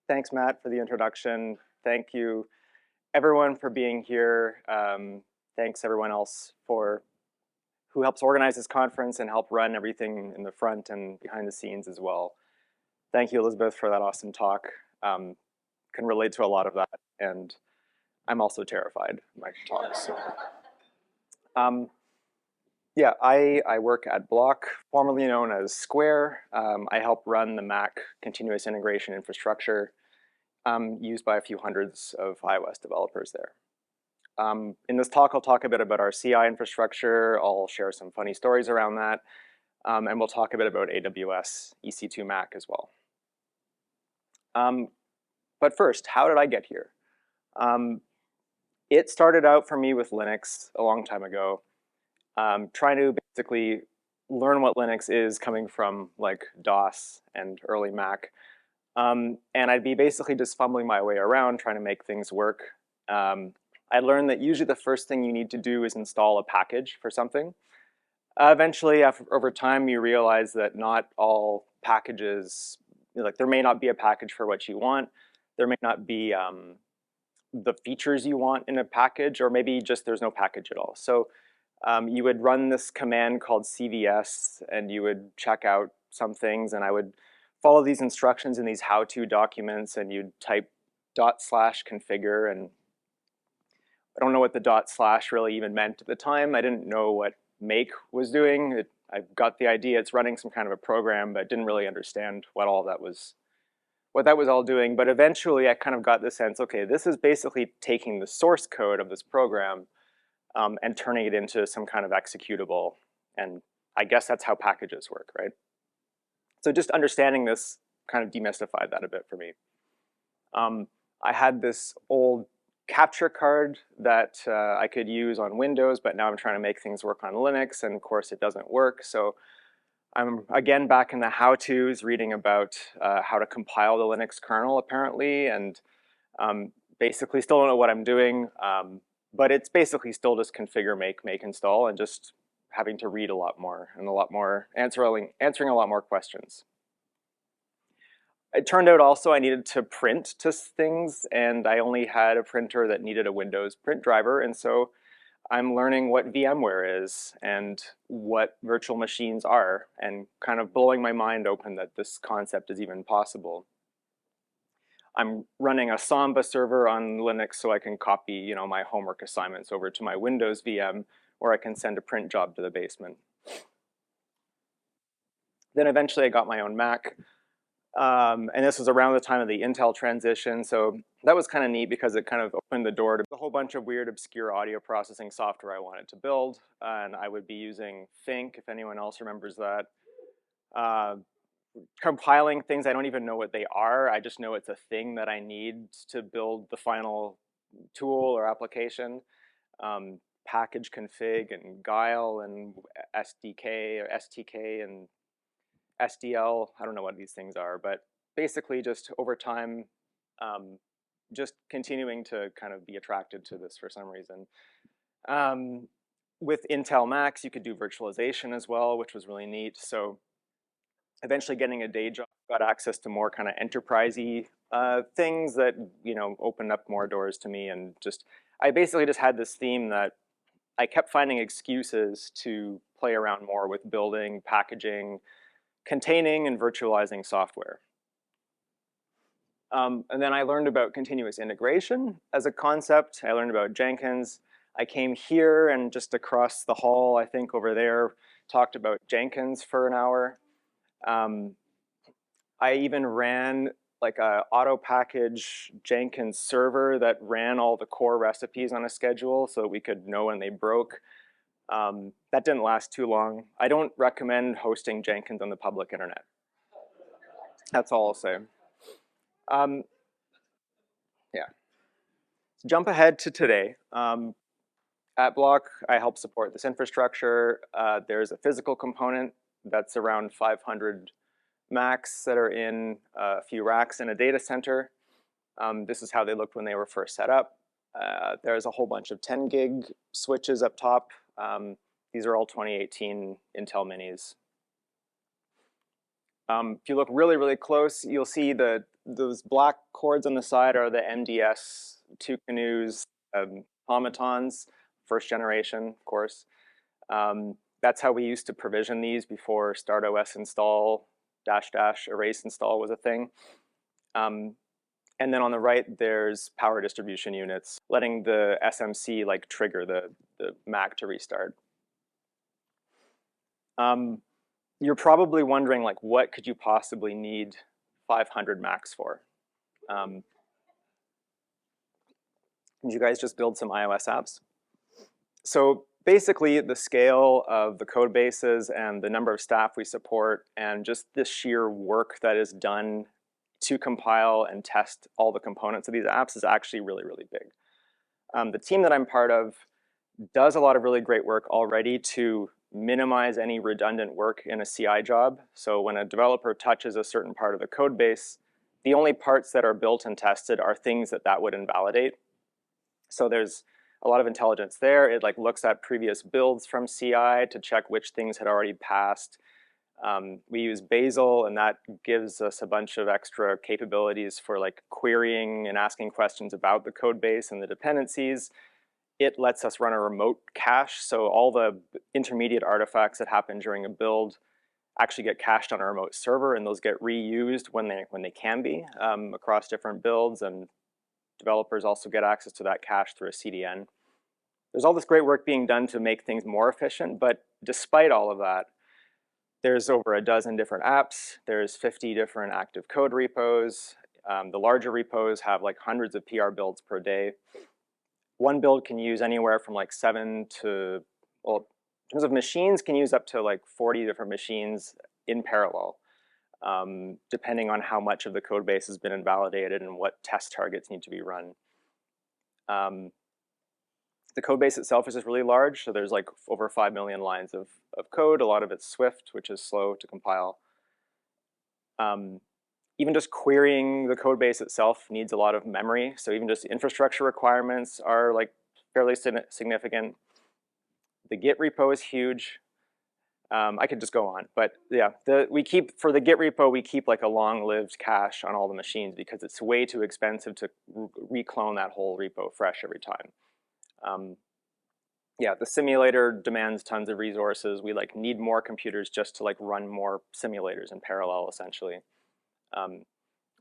Thanks, Matt, for the introduction. Thank you, everyone, for being here. Thanks, everyone else, who helps organize this conference and help run everything in the front and behind the scenes as well. Thank you, Elizabeth, for that awesome talk. Can relate to a lot of that, and I'm also terrified of my talks. Yeah, I work at Block, formerly known as Square. I help run the Mac continuous integration infrastructure used by a few hundreds of iOS developers there. In this talk, I'll talk a bit about our CI infrastructure. I'll share some funny stories around that. And we'll talk a bit about AWS EC2 Mac as well. But first, how did I get here? It started out for me with Linux a long time ago, trying to basically learn what Linux is coming from like DOS and early Mac. And I'd be basically just fumbling my way around trying to make things work. I learned that usually the first thing you need to do is install a package for something. Eventually, over time, you realize that not all packages, like there may not be a package for what you want. There may not be the features you want in a package, or maybe just there's no package at all. So you would run this command called CVS, and you would check out some things, and I would follow these instructions in these how-to documents, and you'd type /configure, and I don't know what the / really even meant at the time. I didn't know what make was doing. I got the idea it's running some kind of a program, but didn't really understand what that was all doing. But eventually I kind of got the sense, okay, this is basically taking the source code of this program and turning it into some kind of executable. And I guess that's how packages work, right? So just understanding this kind of demystified that a bit for me. I had this old capture card that I could use on Windows, but now I'm trying to make things work on Linux, and of course it doesn't work. So I'm again back in the how-tos, reading about how to compile the Linux kernel apparently, and basically still don't know what I'm doing, but it's basically still just configure, make, install, and just having to read a lot more and answering a lot more questions. It turned out also I needed to print to things, and I only had a printer that needed a Windows print driver, and so I'm learning what VMware is and what virtual machines are, and kind of blowing my mind open that this concept is even possible. I'm running a Samba server on Linux so I can copy, my homework assignments over to my Windows VM, or I can send a print job to the basement. Then eventually I got my own Mac. And this was around the time of the Intel transition, so that was kind of neat because it kind of opened the door to a whole bunch of weird, obscure audio processing software I wanted to build, and I would be using Think, if anyone else remembers that. Compiling things, I don't even know what they are, I just know it's a thing that I need to build the final tool or application. Package config and Guile and SDK or STK and SDL, I don't know what these things are, but basically just over time, just continuing to kind of be attracted to this for some reason. With Intel Macs, you could do virtualization as well, which was really neat. So eventually getting a day job, got access to more kind of enterprisey things that, opened up more doors to me. And I basically just had this theme that I kept finding excuses to play around more with building, packaging, containing and virtualizing software. And then I learned about continuous integration as a concept. I learned about Jenkins. I came here and just across the hall, I think over there, talked about Jenkins for an hour. I even ran like a auto package Jenkins server that ran all the core recipes on a schedule so we could know when they broke. That didn't last too long. I don't recommend hosting Jenkins on the public internet. That's all I'll say. Yeah. So jump ahead to today. At Block, I help support this infrastructure. There's a physical component that's around 500 Macs that are in a few racks in a data center. This is how they looked when they were first set up. There's a whole bunch of 10 gig switches up top. These are all 2018 Intel Minis. If you look really, really close, you'll see the those black cords on the side are the MDS two canoes automatons, first generation, of course. That's how we used to provision these before startOS install -- erase install was a thing. And then on the right, there's power distribution units, letting the SMC like trigger the Mac to restart. You're probably wondering, like, what could you possibly need 500 Macs for? Did you guys just build some iOS apps? So basically, the scale of the code bases and the number of staff we support and just the sheer work that is done to compile and test all the components of these apps is actually really, really big. The team that I'm part of does a lot of really great work already to minimize any redundant work in a CI job. So when a developer touches a certain part of the code base, the only parts that are built and tested are things that would invalidate. So there's a lot of intelligence there. It like looks at previous builds from CI to check which things had already passed. We use Bazel, and that gives us a bunch of extra capabilities for like querying and asking questions about the code base and the dependencies. It lets us run a remote cache, so all the intermediate artifacts that happen during a build actually get cached on a remote server, and those get reused when they can be across different builds, and developers also get access to that cache through a CDN. There's all this great work being done to make things more efficient, but despite all of that, there's over a dozen different apps. There's 50 different active code repos. The larger repos have like hundreds of PR builds per day. One build can use anywhere from like 7 to, well, in terms of machines, can use up to like 40 different machines in parallel, depending on how much of the code base has been invalidated and what test targets need to be run. The code base itself is just really large, so there's like over 5 million lines of code. A lot of it's Swift, which is slow to compile. Even just querying the code base itself needs a lot of memory, so even just infrastructure requirements are like fairly significant. The Git repo is huge. I could just go on, but yeah, for the Git repo, we keep like a long-lived cache on all the machines because it's way too expensive to reclone that whole repo fresh every time. Yeah, the simulator demands tons of resources. We like need more computers just to like run more simulators in parallel, essentially.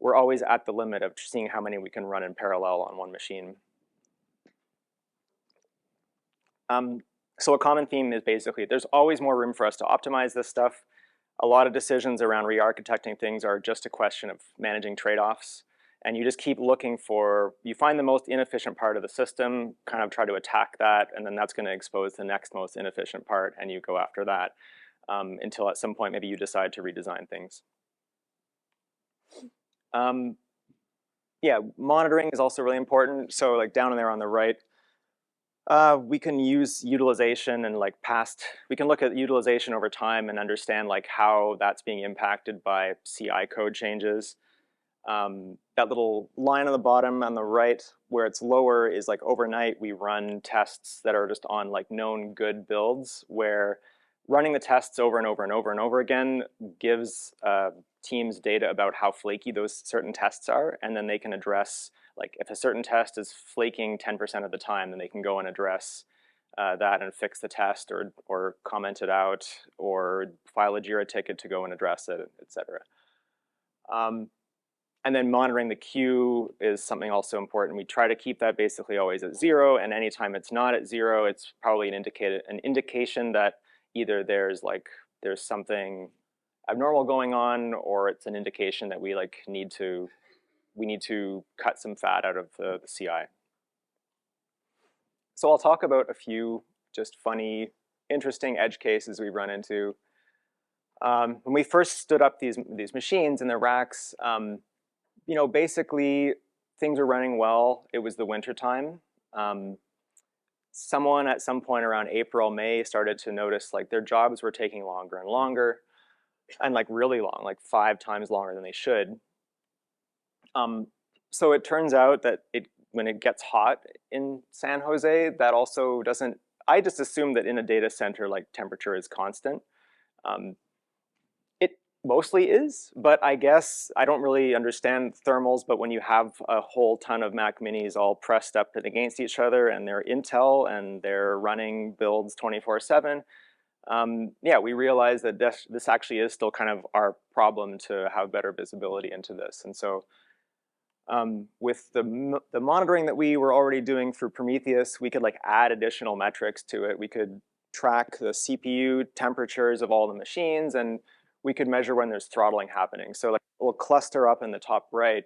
We're always at the limit of seeing how many we can run in parallel on one machine. So a common theme is basically there's always more room for us to optimize this stuff. A lot of decisions around re-architecting things are just a question of managing trade-offs. And you just keep looking for, you find the most inefficient part of the system, kind of try to attack that, and then that's going to expose the next most inefficient part, and you go after that until at some point maybe you decide to redesign things. Yeah, monitoring is also really important. So like down there on the right, we can use utilization and like we can look at utilization over time and understand like how that's being impacted by CI code changes. That little line on the bottom on the right where it's lower is like overnight we run tests that are just on like known good builds where running the tests over and over and over and over again gives teams data about how flaky those certain tests are, and then they can address, like if a certain test is flaking 10% of the time, then they can go and address that and fix the test or comment it out or file a JIRA ticket to go and address it, etc. And then monitoring the queue is something also important. We try to keep that basically always at 0, and anytime it's not at 0, it's probably an indication that either there's something abnormal going on, or it's an indication that we need to cut some fat out of the CI. So I'll talk about a few just funny, interesting edge cases we run into. When we first stood up these machines in the racks, basically things were running well. It was the winter time. Someone at some point around April, May started to notice like their jobs were taking longer and longer, and like really long, like 5 times longer than they should. So it turns out that when it gets hot in San Jose, that also doesn't, I just assume that in a data center, like temperature is constant. mostly is, but I guess I don't really understand thermals, but when you have a whole ton of Mac minis all pressed up and against each other and they're Intel and they're running builds 24/7, yeah, we realized that this actually is still kind of our problem to have better visibility into this. And so with the monitoring that we were already doing for Prometheus, we could like add additional metrics to it. We could track the CPU temperatures of all the machines, and we could measure when there's throttling happening. So like a little cluster up in the top right,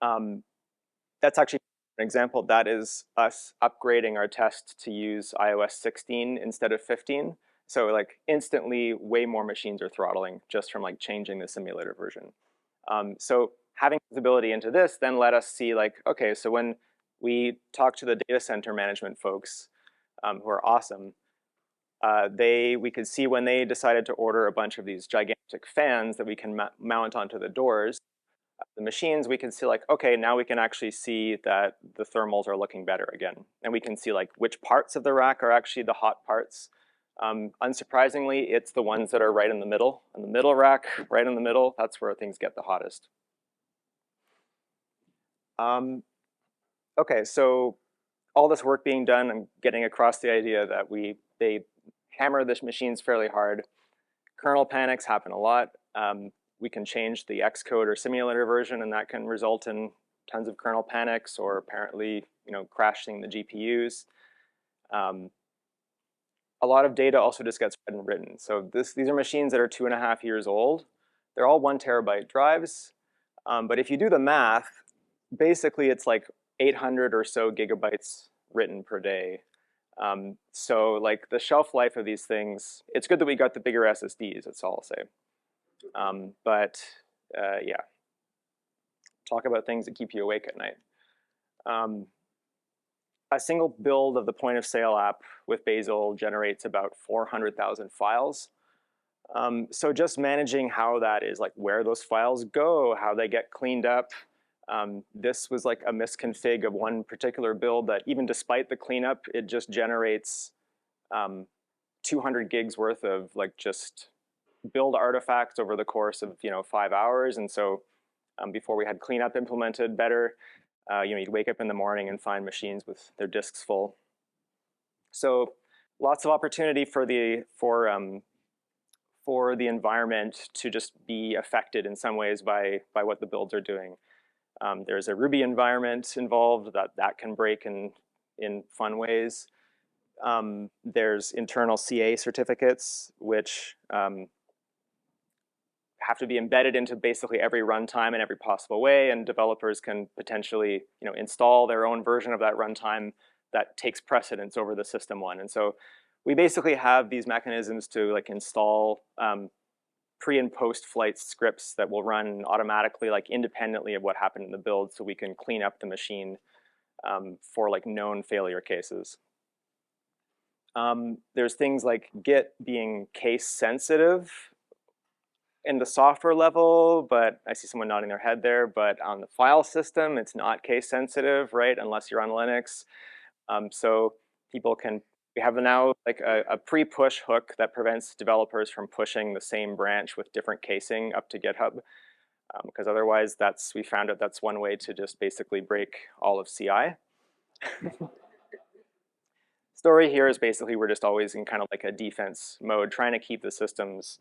that's actually an example. That is us upgrading our test to use iOS 16 instead of 15. So like instantly way more machines are throttling just from like changing the simulator version. So having visibility into this then let us see like, okay, so when we talk to the data center management folks who are awesome, we could see when they decided to order a bunch of these gigantic fans that we can mount onto the doors. The machines, we can see like, okay, now we can actually see that the thermals are looking better again. And we can see like which parts of the rack are actually the hot parts. Unsurprisingly, it's the ones that are right in the middle. In the middle rack, right in the middle, that's where things get the hottest. Okay, so all this work being done, I'm getting across the idea that they hammer the machines fairly hard. Kernel panics happen a lot. We can change the Xcode or simulator version, and that can result in tons of kernel panics or apparently, crashing the GPUs. A lot of data also just gets read and written. So these are machines that are 2.5 years old. They're all 1 terabyte drives. But if you do the math, basically it's like 800 or so gigabytes written per day. So like the shelf life of these things, it's good that we got the bigger SSDs, that's all I'll say. Yeah, talk about things that keep you awake at night. A single build of the point of sale app with Bazel generates about 400,000 files. So just managing how that is, like where those files go, how they get cleaned up. This was like a misconfig of one particular build that even despite the cleanup, it just generates 200 gigs worth of like just build artifacts over the course of 5 hours. And so before we had cleanup implemented better, you'd wake up in the morning and find machines with their disks full. So lots of opportunity for the environment to just be affected in some ways by what the builds are doing. There's a Ruby environment involved that can break in fun ways. There's internal CA certificates, which have to be embedded into basically every runtime in every possible way, and developers can potentially install their own version of that runtime that takes precedence over the system one. And so we basically have these mechanisms to like install pre and post flight scripts that will run automatically, like independently of what happened in the build, so we can clean up the machine for like known failure cases. There's things like Git being case sensitive in the software level, but I see someone nodding their head there, but on the file system, it's not case sensitive, right? Unless you're on Linux. So we have now like a pre-push hook that prevents developers from pushing the same branch with different casing up to GitHub. Because otherwise we found out that's one way to just basically break all of CI. Story here is basically we're just always in kind of like a defense mode, trying to keep the systems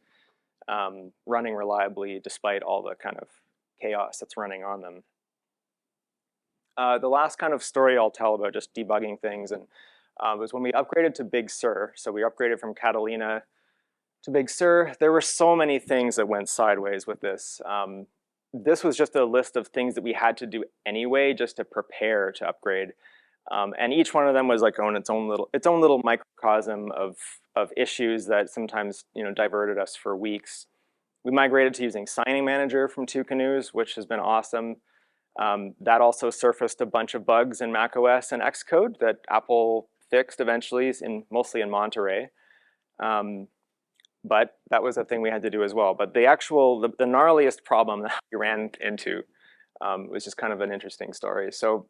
running reliably despite all the kind of chaos that's running on them. The last kind of story I'll tell about just debugging things was when we upgraded to Big Sur. So we upgraded from Catalina to Big Sur. There were so many things that went sideways with this. This was just a list of things that we had to do anyway just to prepare to upgrade. And each one of them was like its own little microcosm of issues that sometimes diverted us for weeks. We migrated to using Signing Manager from Two Canoes, which has been awesome. That also surfaced a bunch of bugs in macOS and Xcode that Apple fixed eventually, mostly in Monterey. But that was a thing we had to do as well. But the gnarliest problem that we ran into was just kind of an interesting story. So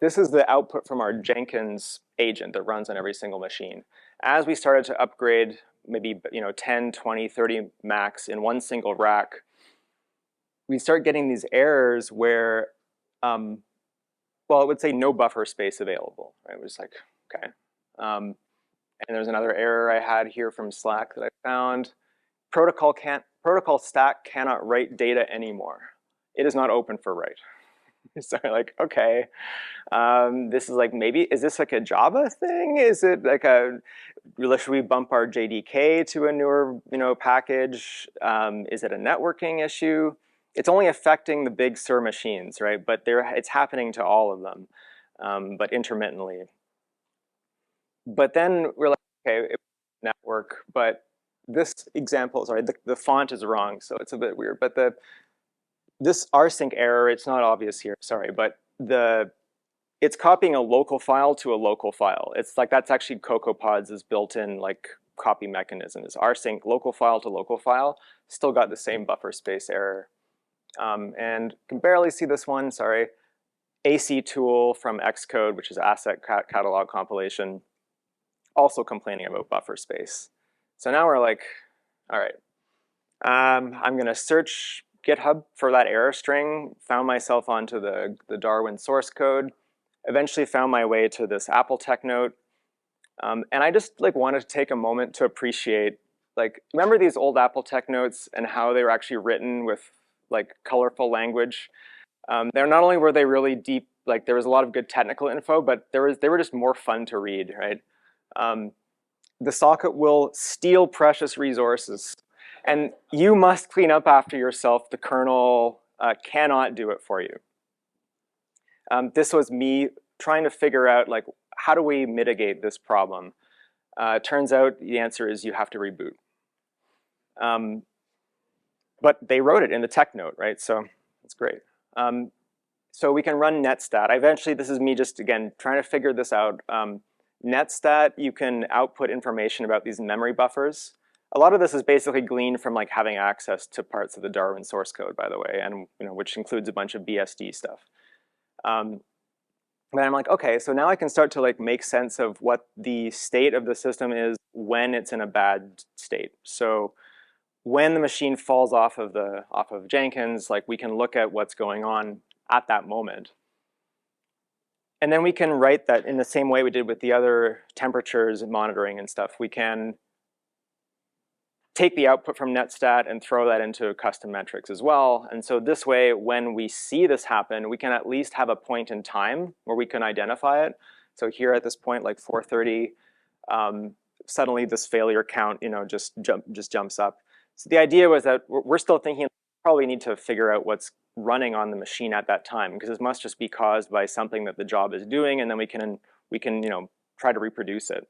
this is the output from our Jenkins agent that runs on every single machine. As we started to upgrade maybe 10, 20, 30 Macs in one single rack, we start getting these errors where, well, it would say no buffer space available, right? It was like, okay. And there's another error I had here from Slack that I found. Protocol stack cannot write data anymore. It is not open for write. So I'm like, okay, this is like, maybe, is this like a Java thing? Is it like should we bump our JDK to a newer, package? Is it a networking issue? It's only affecting the big SIR machines, right? But it's happening to all of them, but intermittently. But then we're like, okay, it network, but this example, sorry, the font is wrong, so it's a bit weird. But this rsync error, it's not obvious here, sorry, but it's copying a local file to a local file. It's like that's actually CocoaPods' built-in like copy mechanism. Is rsync local file to local file, still got the same buffer space error. And can barely see this one, sorry. AC tool from Xcode, which is asset catalog compilation, also complaining about buffer space. So now we're like, all right, I'm gonna search GitHub for that error string, found myself onto the Darwin source code, eventually found my way to this Apple Tech note. And I just like wanted to take a moment to appreciate, like, remember these old Apple Tech notes and how they were actually written with like colorful language? They're not only were they really deep, like there was a lot of good technical info, but they were just more fun to read, right? The socket will steal precious resources, and you must clean up after yourself. The kernel cannot do it for you. This was me trying to figure out, like, how do we mitigate this problem? Turns out the answer is you have to reboot. But they wrote it in the tech note, right? So that's great. So we can run netstat. Eventually, this is me just, again, trying to figure this out. Netstat, you can output information about these memory buffers. A lot of this is basically gleaned from like having access to parts of the Darwin source code, by the way, and which includes a bunch of BSD stuff. And I'm like, okay, so now I can start to like make sense of what the state of the system is when it's in a bad state. So when the machine falls off of Jenkins, like we can look at what's going on at that moment. And then we can write that in the same way we did with the other temperatures and monitoring and stuff. We can take the output from netstat and throw that into custom metrics as well. And so this way, when we see this happen, we can at least have a point in time where we can identify it. So here at this point, like 4:30, suddenly this failure count, just jumps up. So the idea was that we're still thinking probably need to figure out what's running on the machine at that time, because it must just be caused by something that the job is doing, and then we can try to reproduce it.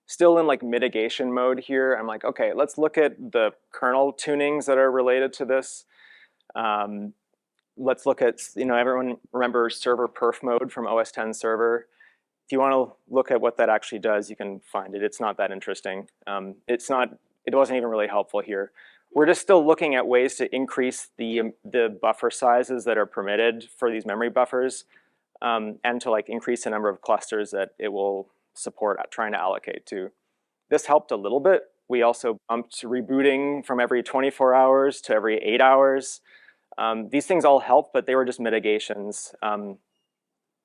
Still in like mitigation mode here, I'm like, okay, let's look at the kernel tunings that are related to this. Let's look at, everyone remembers server perf mode from OS X server. If you want to look at what that actually does, you can find it. It's not that interesting. It wasn't even really helpful here. We're just still looking at ways to increase the buffer sizes that are permitted for these memory buffers, and to like increase the number of clusters that it will support trying to allocate to. This helped a little bit. We also bumped rebooting from every 24 hours to every 8 hours. These things all help, but they were just mitigations. It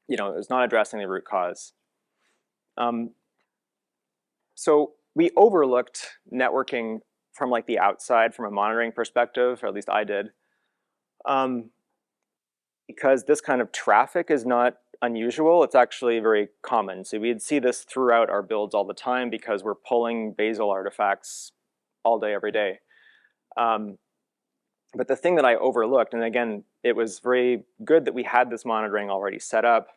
was not addressing the root cause. So we overlooked networking from like the outside, from a monitoring perspective, or at least I did, because this kind of traffic is not unusual. It's actually very common. So we'd see this throughout our builds all the time because we're pulling Bazel artifacts all day, every day. But the thing that I overlooked, and again, it was very good that we had this monitoring already set up,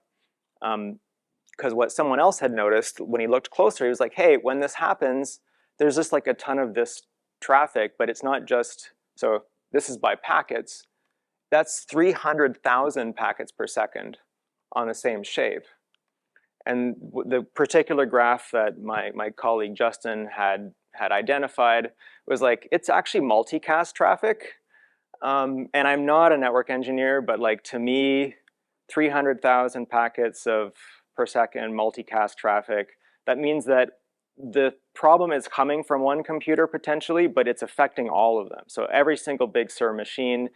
because what someone else had noticed when he looked closer, he was like, hey, when this happens, there's just like a ton of this traffic, but it's not just, so this is by packets. That's 300,000 packets per second on the same shape. And the particular graph that my colleague Justin had identified was like, it's actually multicast traffic. And I'm not a network engineer, but like to me, 300,000 packets per second multicast traffic, that means that the problem is coming from one computer potentially, but it's affecting all of them. So every single Big Sur machine,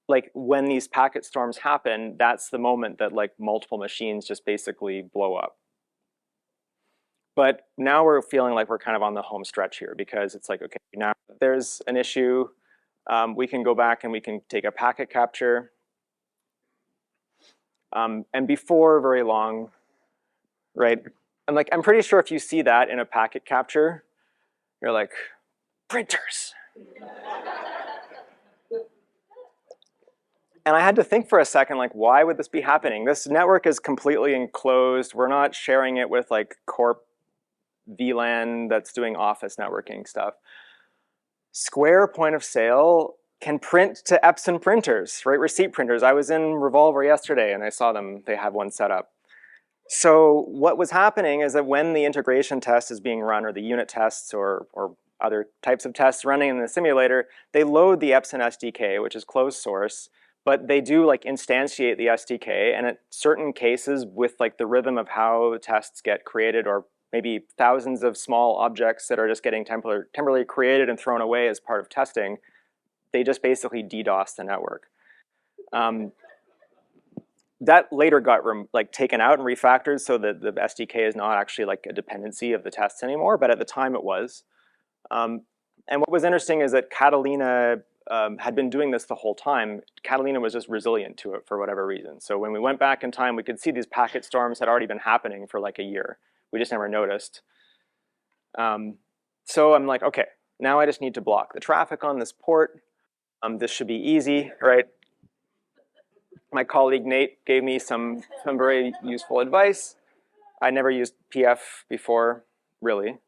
like when these packet storms happen, that's the moment that like multiple machines just basically blow up. But now we're feeling like we're kind of on the home stretch here, because it's like, okay, now there's an issue. We can go back and we can take a packet capture. And before very long, right? And like, I'm pretty sure if you see that in a packet capture, you're like, printers. And I had to think for a second, like, why would this be happening? This network is completely enclosed. We're not sharing it with like corp VLAN that's doing office networking stuff. Square point of sale can print to Epson printers, right? Receipt printers. I was in Revolver yesterday and I saw them. They have one set up. So what was happening is that when the integration test is being run, or the unit tests, or other types of tests running in the simulator, they load the Epson SDK, which is closed source, but they do like instantiate the SDK, and in certain cases with like the rhythm of how tests get created, or maybe thousands of small objects that are just getting temporarily created and thrown away as part of testing, they just basically DDoS the network. That later got taken out and refactored so that the SDK is not actually like a dependency of the tests anymore, but at the time it was. And what was interesting is that Catalina had been doing this the whole time. Catalina was just resilient to it for whatever reason. So when we went back in time, we could see these packet storms had already been happening for like a year. We just never noticed. So I'm like, okay, now I just need to block the traffic on this port. This should be easy, right? My colleague Nate gave me some very useful advice. I never used PF before, really.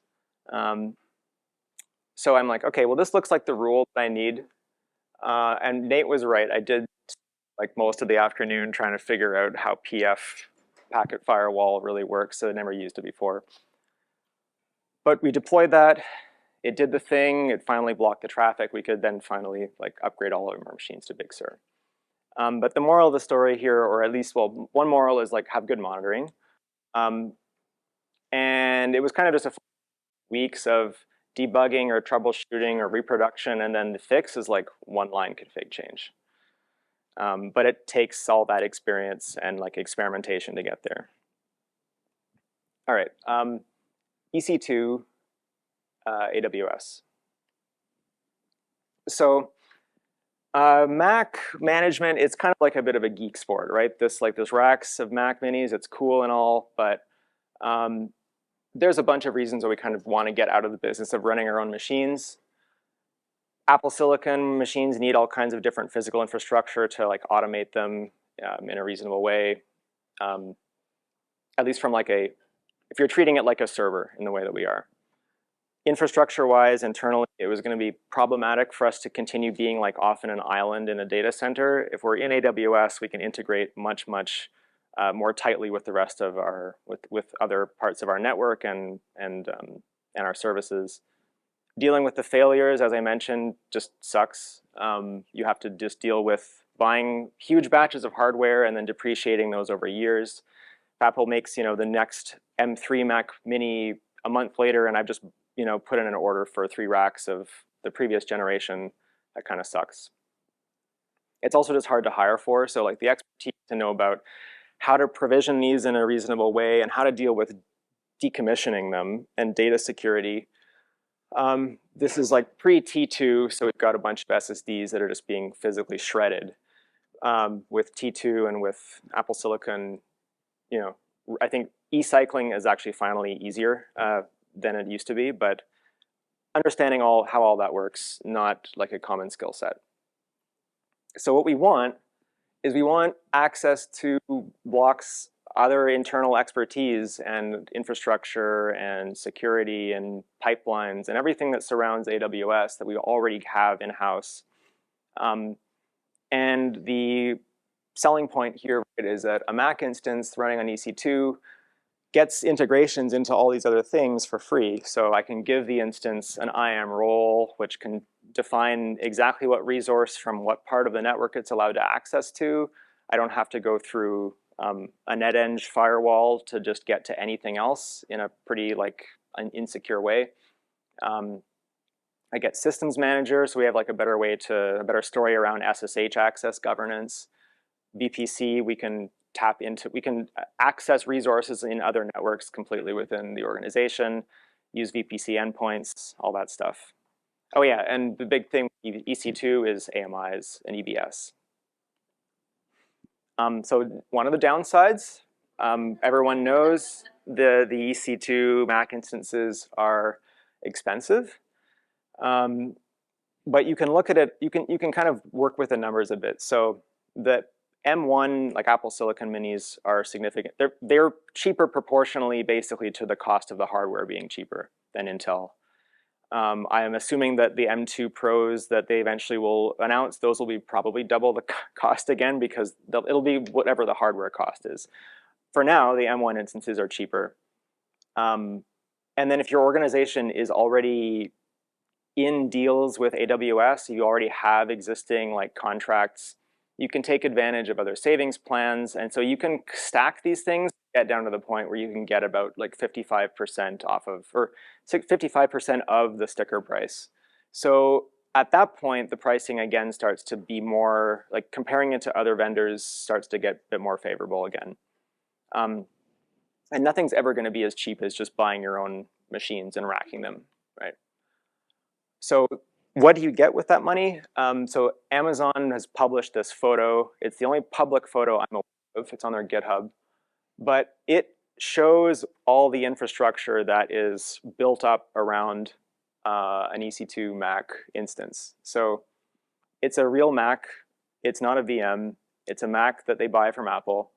So I'm like, okay, well, this looks like the rule that I need. And Nate was right. I did like most of the afternoon trying to figure out how PF, packet firewall, really works. So I never used it before. But we deployed that. It did the thing. It finally blocked the traffic. We could then finally like upgrade all of our machines to Big Sur. But the moral of the story here, or at least, well, one moral is like have good monitoring. And it was kind of just a weeks of debugging or troubleshooting or reproduction, and then the fix is like one line config change. But it takes all that experience and like experimentation to get there. All right, EC2, AWS. So Mac management, it's kind of like a bit of a geek sport, right? This racks of Mac minis, it's cool and all, but there's a bunch of reasons why we kind of want to get out of the business of running our own machines. Apple Silicon machines need all kinds of different physical infrastructure to like automate them in a reasonable way. At least from like if you're treating it like a server in the way that we are. Infrastructure-wise, internally, it was going to be problematic for us to continue being like often an island in a data center. If we're in AWS, we can integrate much more tightly with the rest of our with other parts of our network and our services. Dealing with the failures, as I mentioned, just sucks. You have to just deal with buying huge batches of hardware and then depreciating those over years. If Apple makes the next M3 Mac Mini a month later, and I've just put in an order for 3 racks of the previous generation, that kind of sucks. It's also just hard to hire for, so like the expertise to know about how to provision these in a reasonable way and how to deal with decommissioning them and data security. This is like pre-T2, so we've got a bunch of SSDs that are just being physically shredded. With T2 and with Apple Silicon, I think e-cycling is actually finally easier than it used to be, but understanding how all that works, not like a common skill set. So what we want is we want access to Block's other internal expertise and infrastructure and security and pipelines and everything that surrounds AWS that we already have in-house. And the selling point here is that a Mac instance running on EC2 gets integrations into all these other things for free. So I can give the instance an IAM role, which can define exactly what resource from what part of the network it's allowed to access to. I don't have to go through a NetEng firewall to just get to anything else in a pretty like an insecure way. I get systems manager, so we have like a better story around SSH access governance. VPC, we can access resources in other networks completely within the organization, use VPC endpoints, all that stuff. Oh yeah, and the big thing with EC2 is AMIs and EBS. So one of the downsides, everyone knows the EC2 Mac instances are expensive. But you can look at it, you can kind of work with the numbers a bit. So the M1, like Apple Silicon Minis, are significant. They're cheaper proportionally, basically, to the cost of the hardware being cheaper than Intel. I am assuming that the M2 Pros that they eventually will announce, those will be probably double the cost again, because it'll be whatever the hardware cost is. For now, the M1 instances are cheaper. And then if your organization is already in deals with AWS, you already have existing like contracts, you can take advantage of other savings plans. And so you can stack these things, get down to the point where you can get about like 55% off of, or 55% of the sticker price. So at that point, the pricing again starts to be more, like comparing it to other vendors starts to get a bit more favorable again. And nothing's ever going to be as cheap as just buying your own machines and racking them, right? So what do you get with that money? So Amazon has published this photo. It's the only public photo I'm aware of. It's on their GitHub. But it shows all the infrastructure that is built up around an EC2 Mac instance. So it's a real Mac. It's not a VM. It's a Mac that they buy from Apple.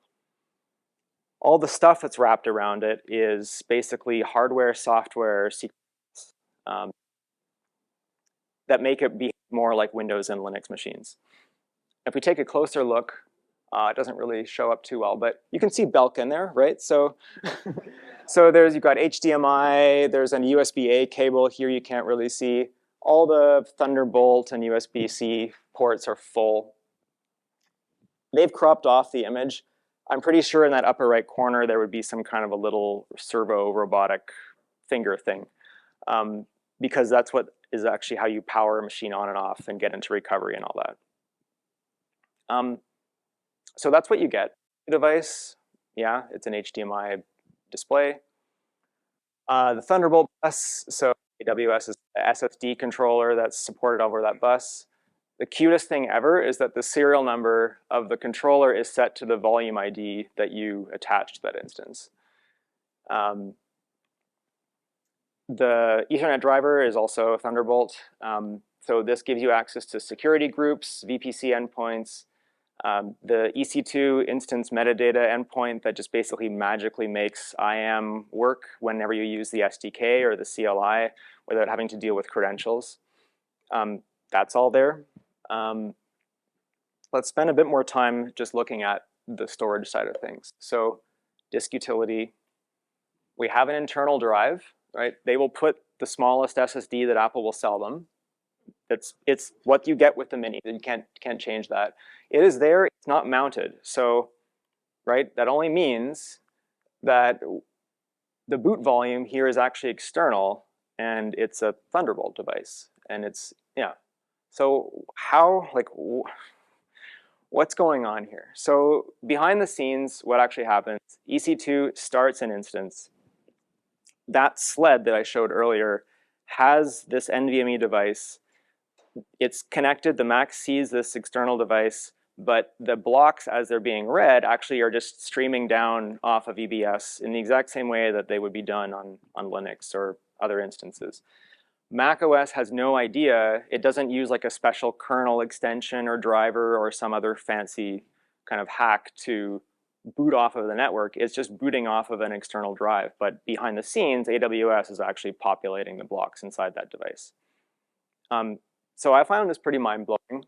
All the stuff that's wrapped around it is basically hardware, software, secrets, that make it be more like Windows and Linux machines. If we take a closer look, it doesn't really show up too well, but you can see Belk in there, right? So, you've got HDMI, there's a USB-A cable here you can't really see. All the Thunderbolt and USB-C ports are full. They've cropped off the image. I'm pretty sure in that upper right corner there would be some kind of a little servo robotic finger thing, because that's what is actually how you power a machine on and off and get into recovery and all that. So that's what you get. The device, yeah, it's an HDMI display. The Thunderbolt bus, so AWS is the SSD controller that's supported over that bus. The cutest thing ever is that the serial number of the controller is set to the volume ID that you attach to that instance. The Ethernet driver is also a Thunderbolt. So this gives you access to security groups, VPC endpoints, the EC2 instance metadata endpoint that just basically magically makes IAM work whenever you use the SDK or the CLI without having to deal with credentials. That's all there. Let's spend a bit more time just looking at the storage side of things. So disk utility, we have an internal drive, right? They will put the smallest SSD that Apple will sell them. It's what you get with the Mini. You can't change that. It is there. It's not mounted. So, right, that only means that the boot volume here is actually external, and it's a Thunderbolt device. And it's, yeah. So how, like, what's going on here? So behind the scenes, what actually happens, EC2 starts an instance. That sled that I showed earlier has this NVMe device. It's connected, the Mac sees this external device, but the blocks as they're being read actually are just streaming down off of EBS in the exact same way that they would be done on Linux or other instances. macOS has no idea. It doesn't use like a special kernel extension or driver or some other fancy kind of hack to boot off of the network. It's just booting off of an external drive. But behind the scenes, AWS is actually populating the blocks inside that device. So I found this pretty mind-blowing.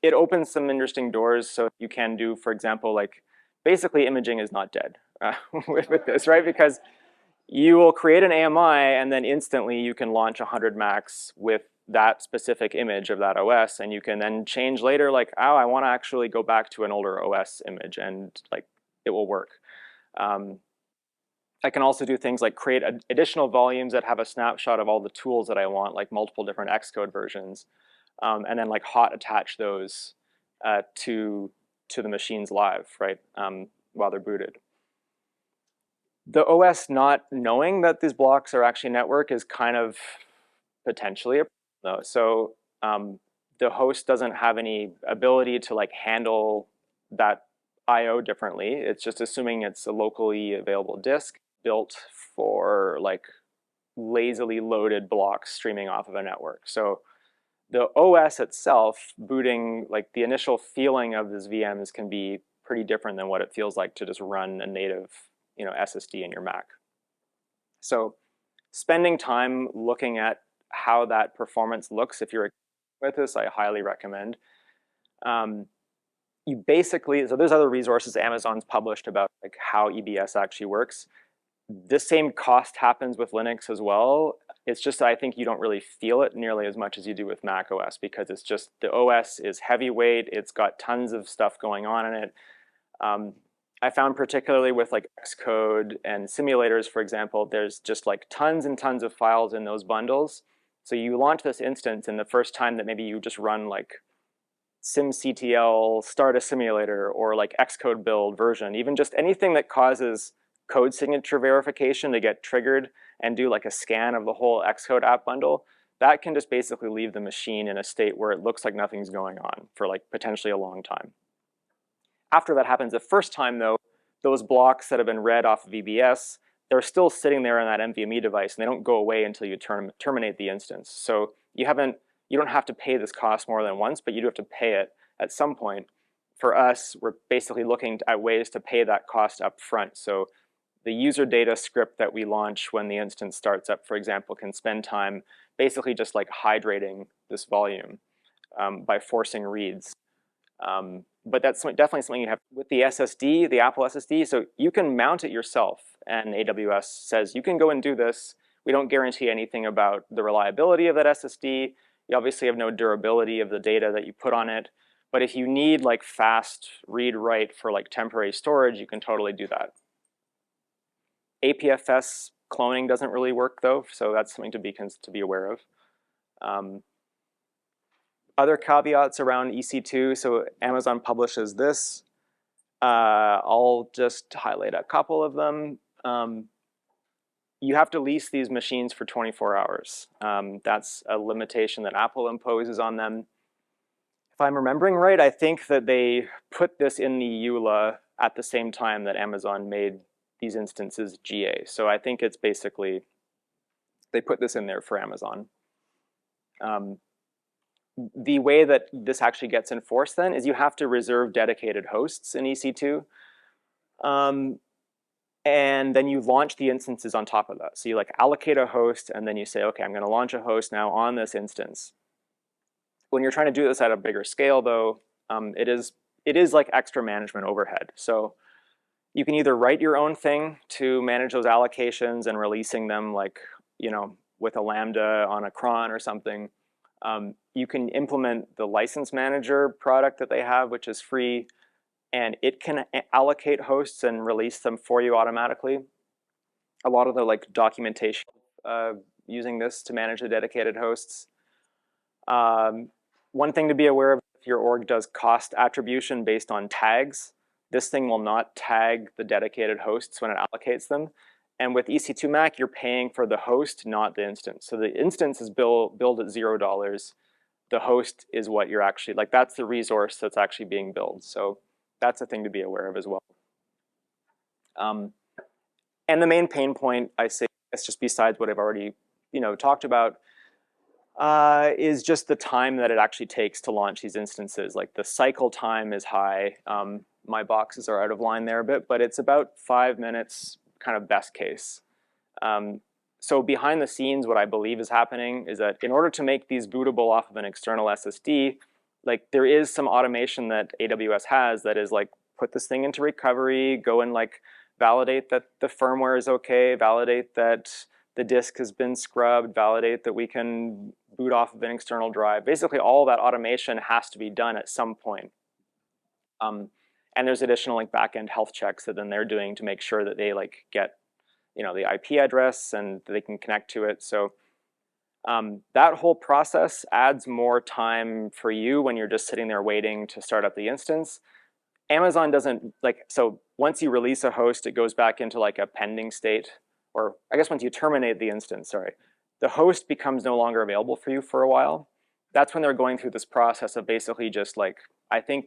It opens some interesting doors. So you can do, for example, like basically imaging is not dead with this, right? Because you will create an AMI and then instantly you can launch 100 Macs with that specific image of that OS, and you can then change later, like, oh, I want to actually go back to an older OS image, and like it will work. I can also do things like create additional volumes that have a snapshot of all the tools that I want, like multiple different Xcode versions, and then like hot attach those to the machines live, right, while they're booted. The OS not knowing that these blocks are actually network is kind of potentially a problem, though. So the host doesn't have any ability to like handle that I/O differently. It's just assuming it's a locally available disk built for like lazily loaded blocks streaming off of a network. So the OS itself booting, like the initial feeling of these VMs can be pretty different than what it feels like to just run a native, SSD in your Mac. So spending time looking at how that performance looks, if you're with this, I highly recommend. You basically, so there's other resources Amazon's published about like how EBS actually works. The same cost happens with Linux as well. It's just that I think you don't really feel it nearly as much as you do with macOS, because it's just the OS is heavyweight. It's got tons of stuff going on in it. I found particularly with like Xcode and simulators, for example, there's just like tons and tons of files in those bundles. So you launch this instance, and the first time that maybe you just run like symctl start a simulator or like Xcode build version, even just anything that causes code signature verification to get triggered and do like a scan of the whole Xcode app bundle, that can just basically leave the machine in a state where it looks like nothing's going on for like potentially a long time. After that happens the first time, though, those blocks that have been read off of EBS, they're still sitting there on that NVMe device, and they don't go away until you terminate the instance. So you don't have to pay this cost more than once, but you do have to pay it at some point. For us, we're basically looking at ways to pay that cost up front. So the user data script that we launch when the instance starts up, for example, can spend time basically just like hydrating this volume by forcing reads. But that's definitely something you have with the SSD, the Apple SSD. So you can mount it yourself, and AWS says you can go and do this. We don't guarantee anything about the reliability of that SSD. You obviously have no durability of the data that you put on it. But if you need like fast read-write for like temporary storage, you can totally do that. APFS cloning doesn't really work though, so that's something to be aware of. Other caveats around EC2, so Amazon publishes this. I'll just highlight a couple of them. You have to lease these machines for 24 hours. That's a limitation that Apple imposes on them. If I'm remembering right, I think that they put this in the EULA at the same time that Amazon made these instances GA. So I think it's basically, they put this in there for Amazon. The way that this actually gets enforced then is you have to reserve dedicated hosts in EC2. And then you launch the instances on top of that. So you like allocate a host, and then you say, okay, I'm going to launch a host now on this instance. When you're trying to do this at a bigger scale, though, it is like extra management overhead. So you can either write your own thing to manage those allocations and releasing them like, with a Lambda on a cron or something. You can implement the license manager product that they have, which is free, and it can allocate hosts and release them for you automatically. A lot of the like documentation using this to manage the dedicated hosts. One thing to be aware of, if your org does cost attribution based on tags, this thing will not tag the dedicated hosts when it allocates them. And with EC2 Mac, you're paying for the host, not the instance. So the instance is billed at $0. The host is what you're actually, like that's the resource that's actually being billed. So that's a thing to be aware of as well. And the main pain point, I say, it's just besides what I've already talked about, is just the time that it actually takes to launch these instances. Like the cycle time is high. My boxes are out of line there a bit, but it's about 5 minutes, kind of best case. So behind the scenes, what I believe is happening is that in order to make these bootable off of an external SSD, like there is some automation that AWS has that is like, put this thing into recovery, go and like validate that the firmware is okay, validate that the disk has been scrubbed, validate that we can boot off of an external drive. Basically, all that automation has to be done at some point. And there's additional like back-end health checks that then they're doing to make sure that they like get the IP address, and they can connect to it. So that whole process adds more time for you when you're just sitting there waiting to start up the instance. Amazon doesn't so once you release a host, it goes back into like a pending state, or I guess once you terminate the instance, sorry, the host becomes no longer available for you for a while. That's when they're going through this process of basically just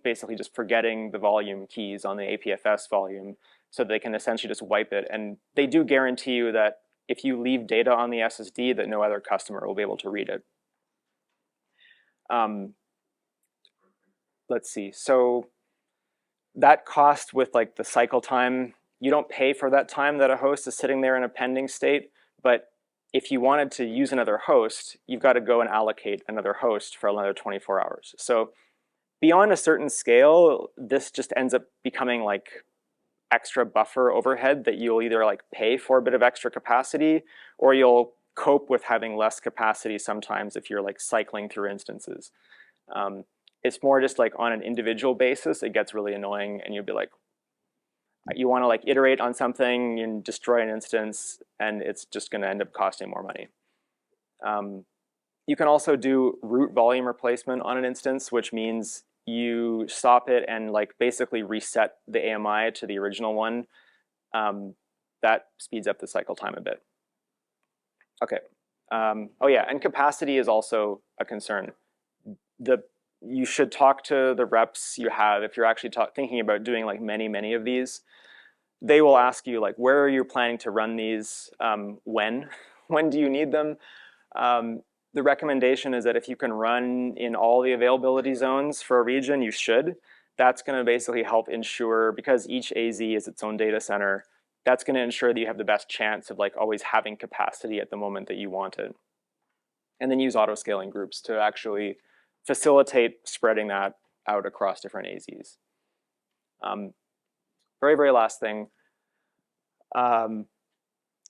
basically just forgetting the volume keys on the APFS volume, so they can essentially just wipe it. And they do guarantee you that if you leave data on the SSD, that no other customer will be able to read it. Let's see. So that cost with like the cycle time, you don't pay for that time that a host is sitting there in a pending state. But if you wanted to use another host, you've got to go and allocate another host for another 24 hours. So beyond a certain scale, this just ends up becoming like extra buffer overhead that you'll either like pay for a bit of extra capacity, or you'll cope with having less capacity sometimes if you're like cycling through instances. It's more just like on an individual basis, it gets really annoying, and you'll be like, you want to like iterate on something and destroy an instance, and it's just going to end up costing more money. You can also do root volume replacement on an instance, which means you stop it and like basically reset the AMI to the original one. That speeds up the cycle time a bit. Okay. Oh yeah, and capacity is also a concern. You should talk to the reps you have if you're actually thinking about doing like many of these. They will ask you like, where are you planning to run these? When do you need them? The recommendation is that if you can run in all the availability zones for a region, you should. That's going to basically help ensure, because each AZ is its own data center, that's going to ensure that you have the best chance of like always having capacity at the moment that you want it. And then use auto-scaling groups to actually facilitate spreading that out across different AZs. Very last thing.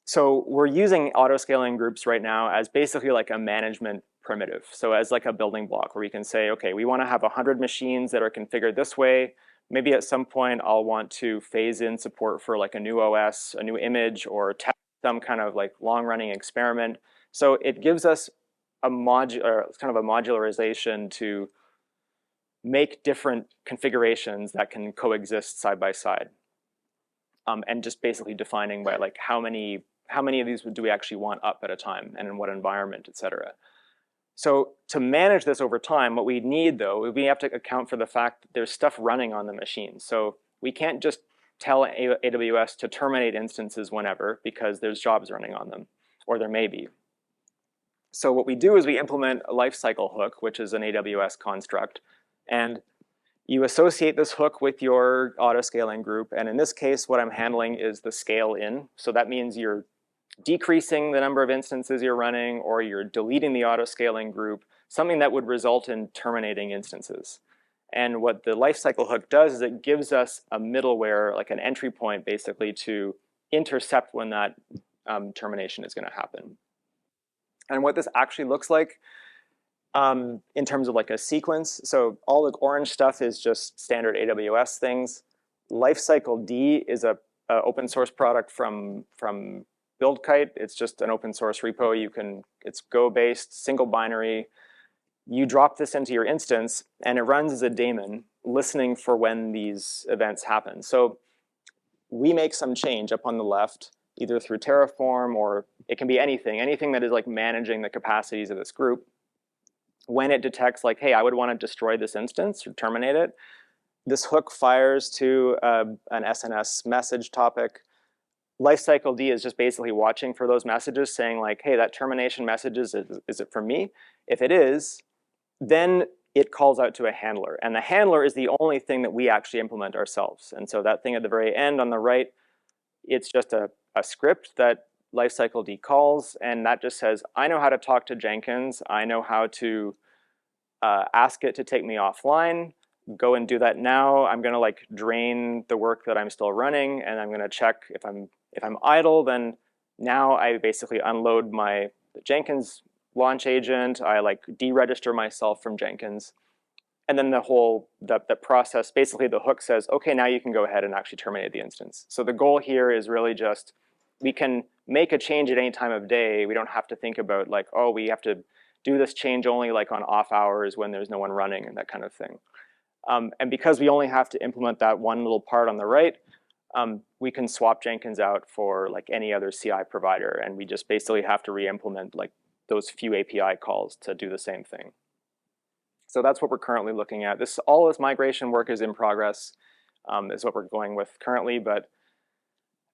So we're using auto-scaling groups right now as basically like a management primitive. So as like a building block where we can say, okay, we want to have 100 machines that are configured this way. Maybe at some point I'll want to phase in support for like a new OS, a new image, or test some kind of like long-running experiment. So it gives us a kind of a modularization to make different configurations that can coexist side by side. And just basically defining by like how many of these do we actually want up at a time, and in what environment, et cetera. So to manage this over time, what we need though, we have to account for the fact that there's stuff running on the machine. So we can't just tell AWS to terminate instances whenever, because there's jobs running on them, or there may be. So what we do is we implement a lifecycle hook, which is an AWS construct, and you associate this hook with your auto-scaling group. And in this case, what I'm handling is the scale in. So that means you're decreasing the number of instances you're running, or you're deleting the auto-scaling group, something that would result in terminating instances. And what the lifecycle hook does is it gives us a middleware, like an entry point basically, to intercept when that termination is going to happen. And what this actually looks like in terms of like a sequence. So all the orange stuff is just standard AWS things. Lifecycle D is a open source product from BuildKite. It's just an open source repo. It's Go based, single binary. You drop this into your instance, and it runs as a daemon, listening for when these events happen. So we make some change up on the left, either through Terraform, or it can be anything that is like managing the capacities of this group. When it detects like, hey, I would want to destroy this instance or terminate it, this hook fires to an SNS message topic. Lifecycle D is just basically watching for those messages, saying like, hey, that termination message, is it for me? If it is, then it calls out to a handler. And the handler is the only thing that we actually implement ourselves. And so that thing at the very end on the right, it's just a script that lifecycle D calls, and that just says, I know how to talk to Jenkins. I know how to ask it to take me offline. Go and do that now. I'm going to like drain the work that I'm still running, and I'm going to check if I'm idle. Then now I basically unload the Jenkins launch agent. I like deregister myself from Jenkins, and then the process, basically the hook says, okay, now you can go ahead and actually terminate the instance. So the goal here is really just we can make a change at any time of day. We don't have to think about like, oh, we have to do this change only like on off hours when there's no one running and that kind of thing. And because we only have to implement that one little part on the right, we can swap Jenkins out for like any other CI provider, and we just basically have to re-implement like those few API calls to do the same thing. So that's what we're currently looking at. All this migration work is in progress, is what we're going with currently. But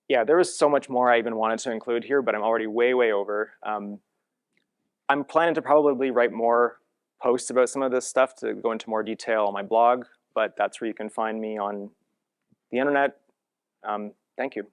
yeah, there was so much more I even wanted to include here, but I'm already way, way over. I'm planning to probably write more posts about some of this stuff to go into more detail on my blog, but that's where you can find me on the internet. Thank you.